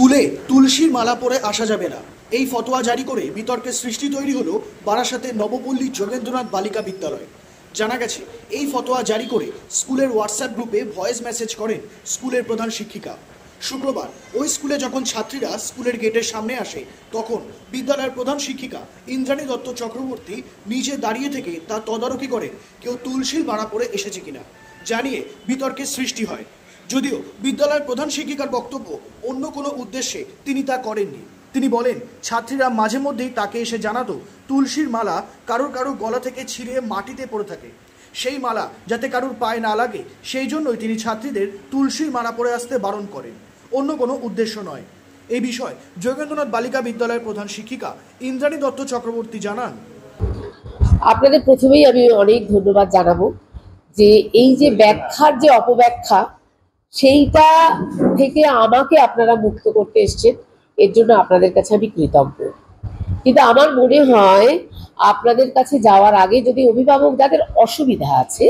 স্কুলে তুলসীর মালা পরে আসা যাবে না, এই ফতোয়া জারি করে বিতর্কের সৃষ্টি তৈরি হলো বারাসাতের নবপল্লী যোগেন্দ্রনাথ বালিকা বিদ্যালয়। জানা গেছে, এই ফতোয়া জারি করে স্কুলের হোয়াটসঅ্যাপ গ্রুপে ভয়েস মেসেজ করেন স্কুলের প্রধান শিক্ষিকা। শুক্রবার ওই স্কুলে যখন ছাত্রীরা স্কুলের গেটের সামনে আসে, তখন বিদ্যালয়ের প্রধান শিক্ষিকা ইন্দ্রাণী দত্ত চক্রবর্তী নিজে দাঁড়িয়ে থেকে তা তদারকি করেন কেউ তুলসীর মালা পরে এসেছে কিনা, জানিয়ে বিতর্কের সৃষ্টি হয়। যদিও বিদ্যালয়ের প্রধান শিক্ষিকার বক্তব্য, অন্য কোনো উদ্দেশ্যে তিনি তা করেননি। তিনি বলেন, ছাত্রীরা মাঝে মধ্যেই তাকে এসে জানাতো তুলসীর মালা কারোর গলা থেকে ছিঁড়ে মাটিতে পড়ে থাকে, সেই মালা যাতে কারোর পায়ে না লাগে সেই জন্যই তিনি ছাত্রীদের তুলসীর মালা পরে আসতে বারণ করেন, অন্য কোনো উদ্দেশ্য নয়। এই বিষয়ে যোগেন্দ্রনাথ বালিকা বিদ্যালয়ের প্রধান শিক্ষিকা ইন্দ্রাণী দত্ত চক্রবর্তী জানান, আপনাদের প্রথমেই আমি অনেক ধন্যবাদ জানাবো যে এই যে ব্যাখ্যার যে অপব্যাখ্যা সেইটা থেকে আমাকে আপনারা মুক্ত করতে এসেছেন, এর জন্য আপনাদের কাছে আমি কৃতজ্ঞ। কিন্তু আমার মনে হয় আপনাদের কাছে যাওয়ার আগে যদি অভিভাবক যাদের অসুবিধা আছে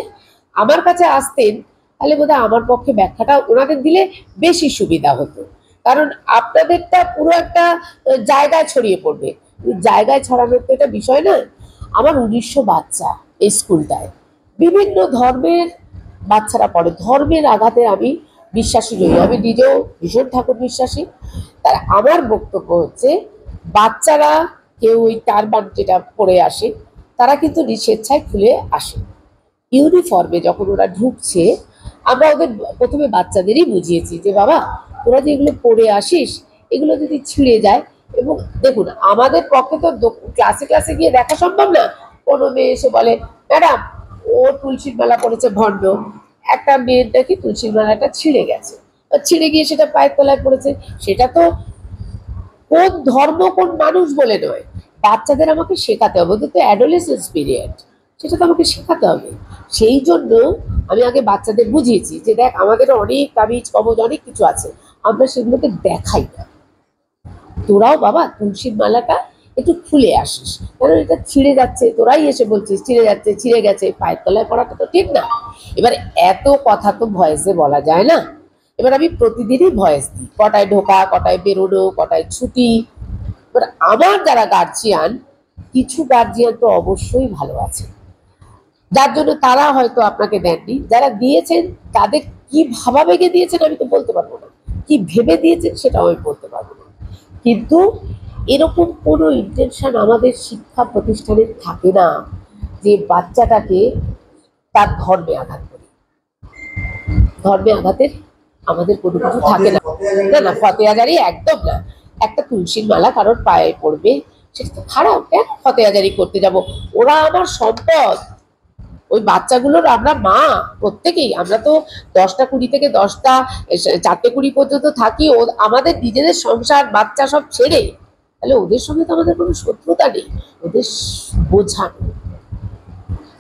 আমার কাছে আসতেন, তাহলে বোধহয় আমার পক্ষে ব্যাখ্যাটা ওনাদের দিলে বেশি সুবিধা হতো। কারণ আপনাদেরটা পুরো একটা জায়গায় ছড়িয়ে পড়বে, জায়গায় ছড়ানোর তো এটা বিষয় না। আমার 1900 বাচ্চা এই স্কুলটায়, বিভিন্ন ধর্মের বাচ্চারা পড়ে। ধর্মের আঘাতে আমি বিশ্বাসী নই, আমি নিজেও ভীষণ ঠাকুর বিশ্বাসী। তার আমার বক্তব্য হচ্ছে, বাচ্চারা কেউ ওই টারবান যেটা পরে আসে তারা কিন্তু স্বেচ্ছায় খুলে আসে। ইউনিফর্মে যখন ওরা ঢুকছে আমরা ওদের প্রথমে বাচ্চাদেরই বুঝিয়েছি যে বাবা তোরা যে এগুলো পরে আসিস এগুলো যদি ছিঁড়ে যায়, এবং দেখুন আমাদের পক্ষে তো ক্লাসে ক্লাসে গিয়ে দেখা সম্ভব না। কোনো মেয়ে এসে বলে ম্যাডাম ও তুলসীর মালা পরেছে ভণ্ড, একটা মেয়ের নাকি তুলসীর মালাটা ছিঁড়ে গেছে, ছিঁড়ে গিয়ে সেটা পায়ের তলায় পড়েছে, সেটা তো কোন ধর্ম কোন মানুষ বলে নয়, বাচ্চাদের আমাকে শেখাতে হবে। ওদের তো অ্যাডোলেসেন্স পিরিয়ড, সেটা তো আমাকে শেখাতে হবে। সেই জন্য আমি আগে বাচ্চাদের বুঝিয়েছি যে দেখ আমাদের অনেক তাবিজ কবজ অনেক কিছু আছে, আমরা সেগুলোকে দেখাই না, তোরাও বাবা তুলসীর মালাটা একটু খুলে আসিস, কারণ এটা ছিঁড়ে যাচ্ছে, তোরাই এসে বলছিস ছিঁড়ে যাচ্ছে, ছিঁড়ে গেছে, পায়ের তলায় পড়াটা তো ঠিক না। এবার এত কথা তো ভয়েসে বলা যায় না, এবার আমি প্রতিদিনই ভয়েস দিই, কটায় ঢোকা, কটায় বেরোনো, কটায় ছুটি। এবার আমার যারা গার্জিয়ান, কিছু গার্জিয়ান তো অবশ্যই ভালো আছে, যার জন্য তারা হয়তো আপনাকে দেননি, যারা দিয়েছেন তাদের কি ভাবাবেগে দিয়েছেন আমি তো বলতে পারবো না, কি ভেবে দিয়েছেন সেটাও আমি বলতে পারবো না। কিন্তু এরকম কোনো ইন্টেনশন আমাদের শিক্ষা প্রতিষ্ঠানে থাকে না যে বাচ্চাটাকে তার ধর্মে আঘাত করে। ধর্মে আঘাতের আমাদের কোনো কিছু থাকে না, না না ফতেয়াজারি একদম না। একটা তুলসীর মালা কারোর পায়ে পড়বে সেটা তো খারাপ, কেন ফতেয়াজারি করতে যাব? ওরা আমার সম্পদ, ওই বাচ্চাগুলোর আমরা মা প্রত্যেকেই, আমরা তো 10টা 20 থেকে 10টা 4টে 20 পর্যন্ত থাকি, ও আমাদের নিজেদের সংসার বাচ্চা সব ছেড়ে, তাহলে ওদের সঙ্গে তো আমাদের কোনো শত্রুতা নেই, ওদের বোঝানো,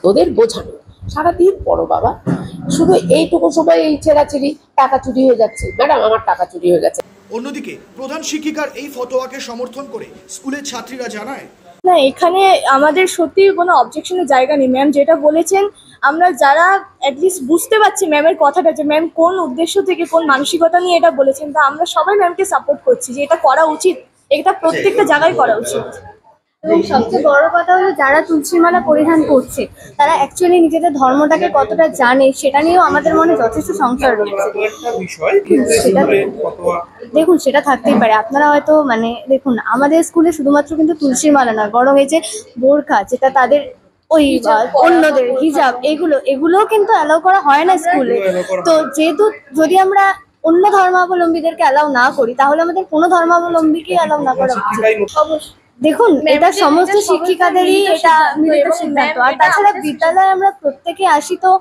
ওদের বোঝানো। সারাদিন পড়ো বাবা, শুধু এইটুকু সময় এই ছেঁড়াছিড়ি, টাকা চুরি হয়ে যাচ্ছে, ম্যাডাম আমার টাকা চুরি হয়ে গেছে। অন্যদিকে প্রধান শিক্ষিকার এই ফতোয়াকে সমর্থন করে স্কুলের ছাত্রীরা জানায়, না এখানে আমাদের সত্যি কোনো অবজেকশনের জায়গা নেই। ম্যাম যেটা বলেছেন আমরা যারা অ্যাটলিস্ট বুঝতে পারছি ম্যামের কথাটা, যে ম্যাম কোন উদ্দেশ্য থেকে কোন মানসিকতা নিয়ে এটা বলেছেন, তা আমরা সবাই ম্যামকে সাপোর্ট করছি যে এটা করা উচিত, এটা প্রত্যেকটা জায়গায় করা উচিত। এবং সবচেয়ে বড় কথা হলো যারা তুলসী মালা পরিধান করছে তারা অ্যাকচুয়ালি নিজেদের ধর্মটাকে কতটা জানে সেটা নিয়েও আমাদের মনে যথেষ্ট সংশয় রয়েছে। দেখুন সেটা থাকতেই পারে, আপনারা হয়তো দেখুন আমাদের স্কুলে শুধুমাত্র কিন্তু তুলসীর মালা নয়, বড় হয়েছে বোরখা, যেটা তাদের ওই অন্যদের হিজাব, এগুলোও কিন্তু অ্যালাউ করা হয় না স্কুলে। তো যেহেতু যদি আমরা অন্য ধর্মাবলম্বীদেরকে অ্যালাউ না করি তাহলে আমাদের কোনো ধর্মাবলম্বীকে অ্যালাউ না করা উচিত। অবশ্যই দেখুন এটা সমস্ত শিক্ষিকাদেরই এটা মিলিত সিদ্ধান্ত। আর তাছাড়া বিদ্যালয়ে আমরা প্রত্যেকে আসি, তো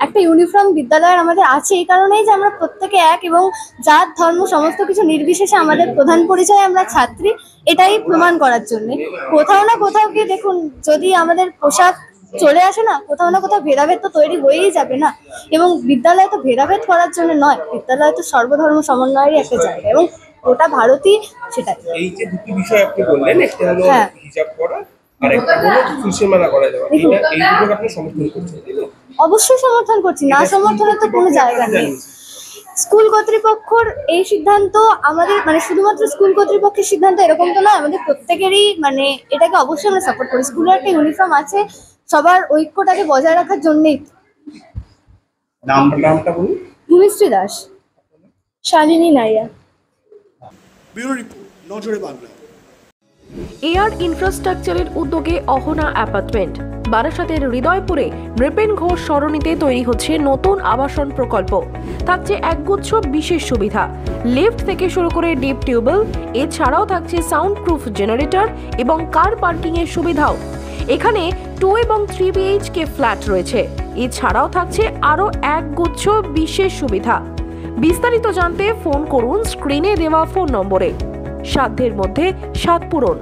একটা ইউনিফর্ম বিদ্যালয়ের আমাদের আছে এই কারণেই যে আমরা প্রত্যেকে এক, এবং জাত ধর্ম সমস্ত কিছু নির্বিশেষে আমাদের প্রধান পরিচয় আমরা ছাত্রী, এটাই প্রমাণ করার জন্য। কোথাও না কোথাও গিয়ে দেখুন যদি আমাদের পোশাক চলে আসে না, কোথাও না কোথাও ভেদাভেদ তো তৈরি হয়েই যাবে না। এবং বিদ্যালয় তো ভেদাভেদ করার জন্য নয়, বিদ্যালয় তো সর্বধর্ম সমন্বয়েরই একটা জায়গা, এবং গোটা ভারতই সেটাই। এই যে দুটি বিষয় আপনি বললেন, একটা হলো হিজাব পরা আর একটা হলো তুলসী মালা করা যাওয়া, এই দুটোকে আপনি সমর্থন করছেন? অবশ্যই সমর্থন করছি, না সমর্থনের তো কোনো জায়গা নেই। স্কুল কর্তৃপক্ষর এই সিদ্ধান্ত আমাদের মানে শুধুমাত্র স্কুল কর্তৃপক্ষের সিদ্ধান্ত এরকম তো নয়, আমাদের প্রত্যেকেরই মানে এটাকে অবশ্যই আমরা সাপোর্ট করি। স্কুলের একটা ইউনিফর্ম আছে, সবার ঐক্যটাকে বজায় রাখার জন্যই। নামটা বলুন। ভূমিশ্রী দাস। শালিনী নাইয়া। ব্যুরো রিপোর্ট, নজরে বাংলা। এয়ার ইনফ্রাস্ট্রাকচারের উদ্যোগে অহনা অ্যাপার্টমেন্ট বারাসাতের হৃদয়পুরে নৃপেন ঘোষ সরণিতে তৈরি হচ্ছে নতুন আবাসন প্রকল্প। থাকছে একগুচ্ছ বিশেষ সুবিধা, লিফট থেকে শুরু করে ডিপ টিউবওয়েল, এছাড়াও থাকছে সাউন্ড প্রুফ জেনারেটর এবং কার পার্কিং এর সুবিধাও। এখানে 2 এবং 3 BHK ফ্ল্যাট রয়েছে, এছাড়াও থাকছে আরও একগুচ্ছ বিশেষ সুবিধা। বিস্তারিত জানতে ফোন করুন স্ক্রিনে দেওয়া ফোন নম্বরে। সাধ্যের মধ্যে স্বাদ পূরণ।